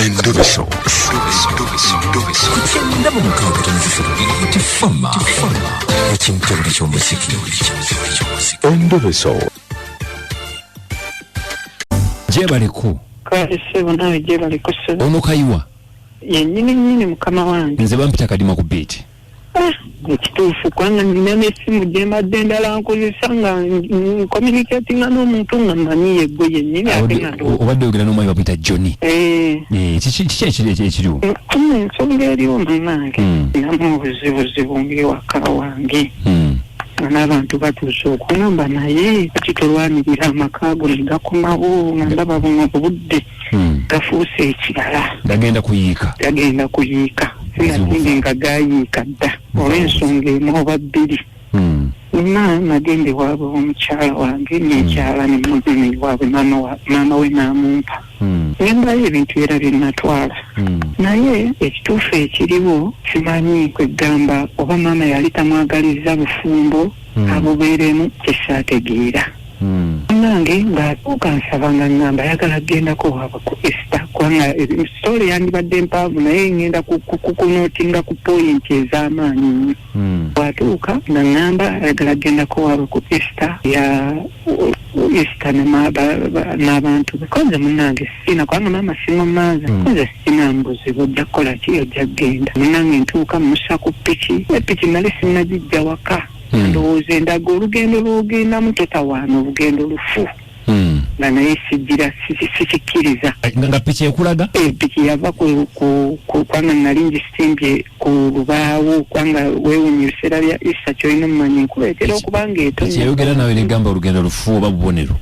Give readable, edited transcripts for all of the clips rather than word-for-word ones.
Endobeso. Kugenda mu mukaaga tonzifuna tifama ekintu buli ky'omuziki. Endobeso. Jebaliku. Kwasebo nawe jebaliku sebo. Ono kayiwa. Yennyini mukama wange. Nze bampita kadima ku beat. Ekituufu kwanga nina n'essimu gye mbadde ndala nkozesa nga communicating n'omuntu nga mmanyi gwe yennyini ate nga obadde oyogera n'omwami bamuyita Johnny. Kiki ekiriwo? Ensonga eriwo munnange namu obuzibuzibu ng'ewaka wange nga n'abantu batuuse okungamba naye kati tolwanirira amaka go ne gakomawo nga ndaba buno obudde gafuuse ekirala. Gagenda kuyiika. Sinatinde nga gayiika dda olw'ensonga emu oba bbiri. Nagende waabwe omukyala wange n'ekyala ne waabwe maama we n'amumpa. Ngendayo ebintu era bye natwala. Naye ekituufu ekiriwo simanyi kwegamba oba maama yali tamwagaliza bufumbo abubeeremu kyesaategeera. Nange ng'atuuka nsaba nga ngamba ayagala kgendako waabwe ku Esther kubanga sitole yandibadde mpanvu naye ngenda kukunootinga ku poyinti ez'amaanyi nnyo. Bw'atuuka nga ngamba ayagala kgendako waabwe ku Esther Esther n'abantu bekoze munnange sina kubanga maama siŋomaaza koze sina mbuzibu ojja kukola ki ojja kgenda. Munnange ntuuka musa ku piki epiki nali sinnagijja waka. Ndowooza endaga olugendo lw'ogendamu totawaana olugendo lufu. Nga naye sijjira sikikkiriza. Nga piki ekulaga? Piki yava kwanga nali ngisimbye ku lubaawo kwanga weewunya ebiseera bya Easter kyolina mumanyi nkuleetera okuba ng'etonnya. Piki eyogera nawe negamba olugendo lufu oba bubonero?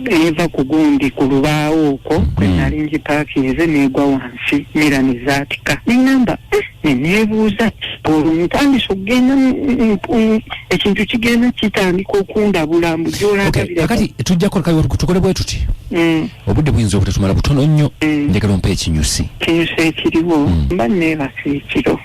Eva ku gundi ku lubaawo okwo kwe nali ngipaakinze n'egwa wansi mira ne zaatika. Nengamba neneebuuza olwo ntandise okugenda ekintu kigenda kitandika okundabula mbu gy'olagabira. Kakati tujjako tukole bwe tuti. Obudde buyinza obutatumala butono nnyo ndekera ompa ekinyusi. Ekinyusi ekiriwo mba neebasa ekiro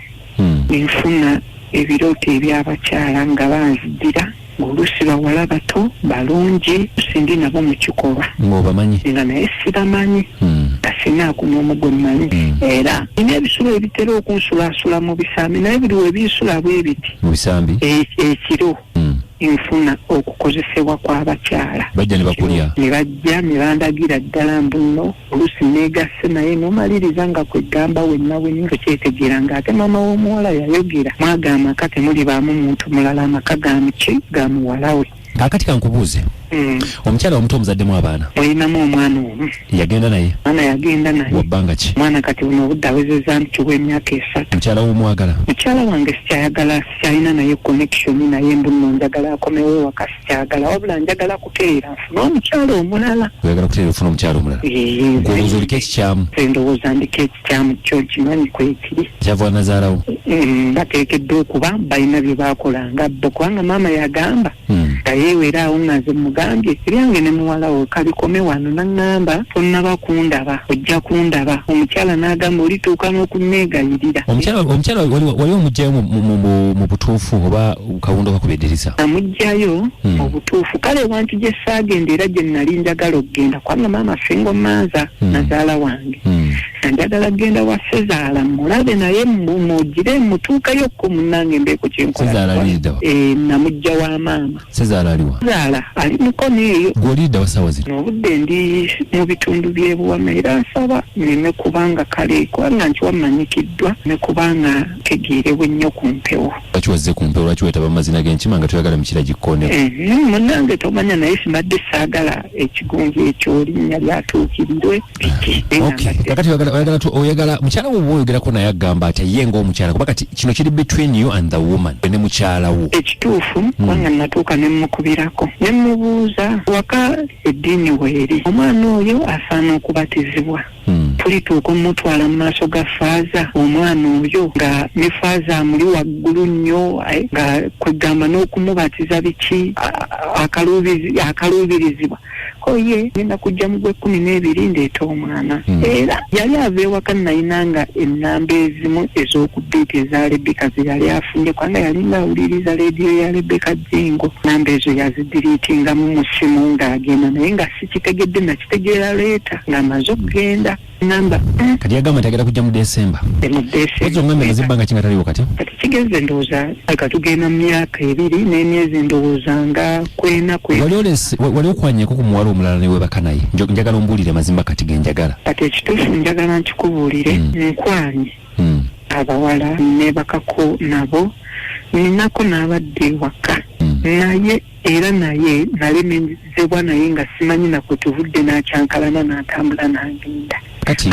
nfuna ebirooto eby'abakyala nga banziddira ng'oluusi bawala bato balungi sindi nabo mu kikolwa ng'obamanyi nga naye sibamanyi nga sinaako n'omu gwe mmanyi era nina ebisulo ebitera okunsulaasula mu bisambi naye buli we binsula bwe biti mu bisambi ekiro nfuna okukozesebwa kw'abakyala. Bajja ne bakulya ne bajja ne bandagira ddala mbuno oluusi neegasse naye n'omaliriza nga kwegamba wenna nga kyetegeera ng'ate maama w'omuwala yayogera mwagamba amaka temulibaamu muntu mulala amaka ga muki ga muwala we. Kaakati kankubuuze omukyala omuto omuzaddemu abaana? Olinamu omwana omu. Yagenda naye? Mwana yagenda naye. Wabbanga ki? Mwana kati buno obudde awezezza nti w'emyaka 3. Mukyala w'omwagala? Mukyala wange sikyayagala, sikyalina naye connection naye mbuno njagala akomewo ewaka sikyagala wabula njagala kuteera nfuna omukyala omulala. Oyagala kuteera ofuna omukyala omulala? Ng'olowooza oliko ekikyamu? Ndowooza ndiko ekikyamu kyo kimanyi kwekiri. Kyava nazaalawo? Bateekeddwa okuba balina bye baakolanga bo kubanga maama yagamba nga yeeweraawo nga nze mugambye ebyange ne muwala we kabikome wano naŋŋamba tonnaba kundaba ojja kundaba. Omukyala n'agamba olituuka n'okunneegayirira. Omukyala wali omugjayo mu butuufu oba kawundo kakubeddereza? Namugjayo mu butuufu kale wantu gye saagenda era gye nali njagala okugenda kubanga maama Ffengomaaza nazaala wange njagala kgenda wa Sezaala mulabe naye mugire mutuukayokko munnange mbeeko kyenkola. Namugja wa maama. Sezaala aliwa? Sezaala ali mukono eyo. Gw'olidda wa ssaawa zino? Obudde ndi mu bitundu by'ebuwama era nsaba neme kubanga kale kubanga nti wamanyikiddwa ne kubanga tegeerebwe nnyo ku mpewo. Lwaki wazze ku mpewo? Lwaki weetaba mu mazina g'enkima nga toyagala mikira gikkonewo? Munnange tomanya naye simbadde saagala ekigunju ekyo linnya lyatuukirirwe biki. Kakati oyagala mukyala wo bw'oyogerako naye agamba ati ye ng'omukyala kuba kati kino kiri between you and the woman ne mukyala wo. Ekituufu kubanga natuuka ne mukubirako ne mubuuza waka eddiini weeri omwana oyo asaana okubatizibwa. Tulituuka omutwala mu maaso ga faaza omwana oyo nga ne faaza amuli waggulu nnyo nga kwegamba n'okumubatiza biki akaluubirizibwa koye ngenda kujja mu gwe12 ndeeta omwana era yali ava ewaka nayinanga ennamba ezimu ez'okuddiiti eza Rebecca ze yali afunye kubanga yalinga awuliriza leediyo ya Rebecca Jingo namba ezo yazidiriitingamu mu ssimu ng'agenda naye nga sikitegedde nakitegeera leeta ng'amaze okugenda namba kati yagamba nti agenda kujja mu December ozo ngambe mazibanga kinga taliwo kati kigeze ndowooza akatugenda mu myaka 2 n'emyezi ndowooza nga kwena wali okwanyeko ku muwala omulala ne webaka naye njagala ombuulire mazimba kati genjagala kati ekituufu njagala nkikubuulire nkwanye abawala nebakako nabo ninako n'abadde ewaka naye era naye nalemezebwa naye nga simanyi nakwe tuvudde n'akyankalana n'atambula n'agenda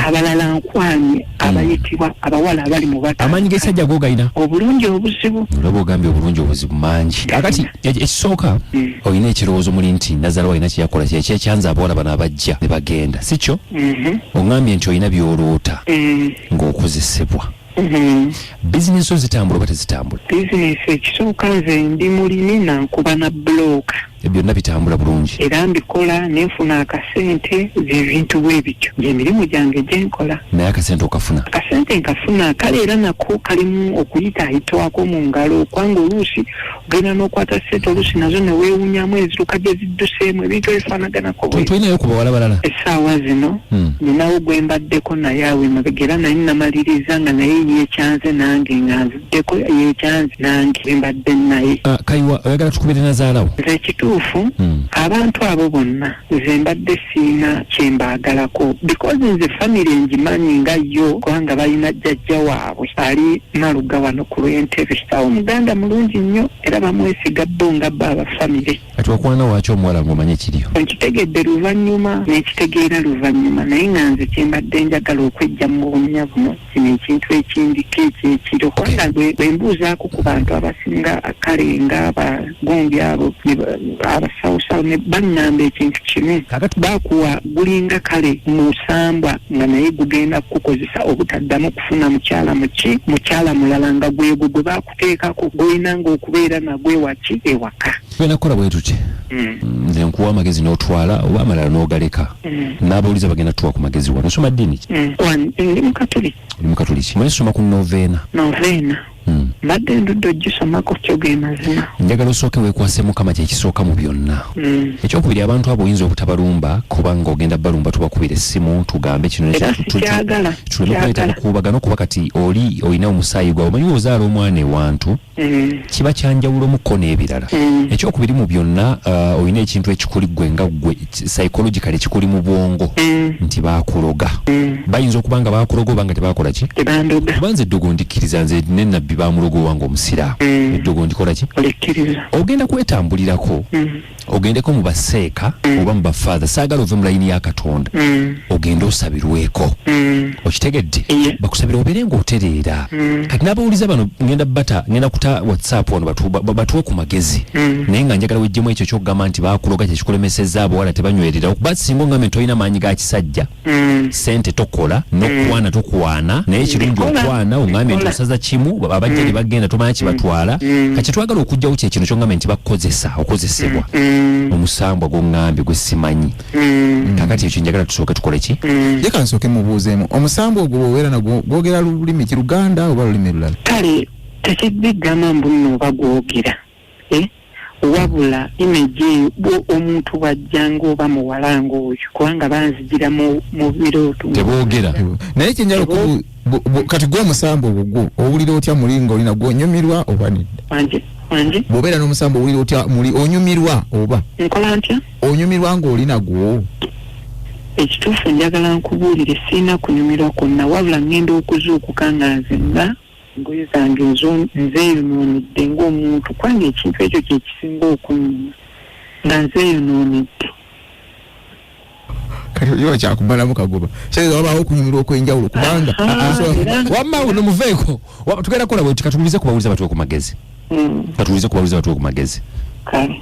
abalala nkwanye abayitibwa abawala abali mu bata amanyi g'esajja g'ogayina obulungi obuzibu olaba ogambye obulungi obuzibu mangi akati ekisooka olina ekirowoozo muli nti nazzala walina kyeyakola kyekyanza abawala bano abajja ne bagenda si kyo ogambye nti olina by'oloota ng'okozesebwa bizinesi zitambula oba tezitambula bizinesi ekisooka nze ndi mulimi nankuba na bulooka byonna bitambula bulungi era mbikola nenfuna akasente ebintu bwebityo gyemirimu gyange gyenkola naye akasente okafuna akasente nkafuna kale era nako kalimu okuyitaayitwako mu ngalo kwanga oluusi ogenda n'okwata sente oluusi nazo neweewunyamu eziruka gye zidduseemu ebintu ebifaanaganako tulinayo ku bawala balala essaawa zino ninawo gwe mbaddeko naye awe mabega era naye namaliriza nga naye yeekyanze nange nga nziddeko yeekyanze nange mbadde naye kayiwa oyagala tukubire nazaalawo nze ekituufu abantu abo bonna nze mbadde siina kyembaagalako because nze famire ngimanyi nga yo kubanga balina jjajja waabwe ali maluga wano ku lw'entebe awo muganda mulungi nnyo era bamwesiga bo nga bba abafamire kati wakwana waaki omuwala ng'omanye ekiriyo nkitegedde luvannyuma nekitegeera luvannyuma naye nga nze kyembadde njagala okwejja mu bunya buno kino ekintu ekindiko ekyekiro kubanga bwe mbuuzaako ku bantu abasinga kale nga abagombi abo abasawusawo ne bannamba ekintu kimu bakuwa gulinga kale musambwa nga naye gugenda kukozesa obutaddamu kufuna mukyala mulala nga gwegwo gwe bakuteekako gwolina ng'okubeera nagwe waki ewaka twena kukola bwe tuti nze nkuwa amagezi n'otwala oba amalala n'ogaleka n'abawuliza bagenda tuwa ku magezi wano osoma ddiini ki ndi mukatoliki oli mukatoliki mwe nsoma ku noveena mbadde ndudde ogisomako kyo ge mazima njagala osooke weekwase mukama kyekisooka mu byonna ekyokubiri abantu abo oyinza obutabalumba kubanga ogenda balumba tubakubira essimu tugambe kino tuleme kuleeta bukuubagano kuba kati oli olina omusaayi gwawe omanyi ozaala omwana ewantu kiba kyanjawulo muko n'ebirala ekyokubiri mu byonna olina ekintu ekikuli gwe nga gwe psychologically ekikuli mu bwongo nti baakuloga bayinza okuba nga baakuloga oba nga tebaakola ki kubanza eddogo ndikkiriza nze nenabbi baamulogo wange omusiraamu eddogo ndikola ki ogenda kwetambulirako ogendeko mu baseeka oba mu bafaatha saagala ove mu layini ya Katonda ogenda osabirweko okitegedde bakusabira obeere ng'otereera kati n'abawuliza bano ngenda kuta WhatsApp wano batuwe ku magezi naye nga njagala wejjemu ekyo kyokugamba nti baakuloga kyekikulemesezza abawala tebanywerera okuba singa ongambe tolina maanyi ga kisajja sente tokola n'okwana tokuwaana naye ekirungi okwana ongambye nti osaza kimu abajja ne bagenda tomanya kibatwala kati twagala okugjawo kyekino kyongambye nti okozesebwa omusambwa gw'ongambye gwe simanyi kakati ekyo njagala tusooke tukole ki yeka nsooke mubuuzeemu omusambwa ogwo bwobeera nagwo gwogera lulimi kiruganda oba lulimi lulala kale tekiddegama mbuno oba gwogera wabula imeji omuntu wajjanga oba muwalanga oyo kubanga banzigira mu birooto teboogera naye kyenjala kati gwe omusambo ogwo owulira otya mulinga olina gwonyumirwa oba nedda wanje bw'obeera n'omusambo owulira otya muli onyumirwa oba nkola ntya onyumirwa ng'olina gwo ekituufu njagala nkubuulire siina kunyumirwa kwonna wabula ngenda okuzuukuka nga nze nga engoye zange nzeeyonoonedde ng'omuntu kubanga ekintu ekyo kyekisinga okunyuma nga nzeeyonoonedde kati oyo kyakumalamu kagoba kyeza wabaawo okunyumirwa okw'enjawulo kubanga wamma uno muveeko tugenda kukola bwe tukatuulize kubawuliza batuwe ku magezi katuulize kubawuliza batuwe ku magezi kale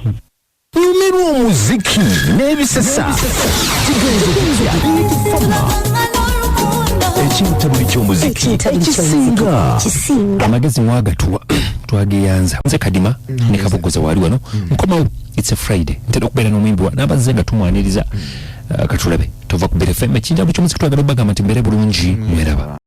nyumirwa omuziki n'ebisesa ekintabuli ky'omuziki ekisinga amagezi mwagatuwa twageyanza nze kadima ne kabogoza waali wano nkomawo it's a Friday ntera okubeera n'omwimbi n'abazze nga tumwaniriza katulabe tova ku BFM ekintabuli ky'omuziki twagala obagamba nti mbeere bulungi mweraba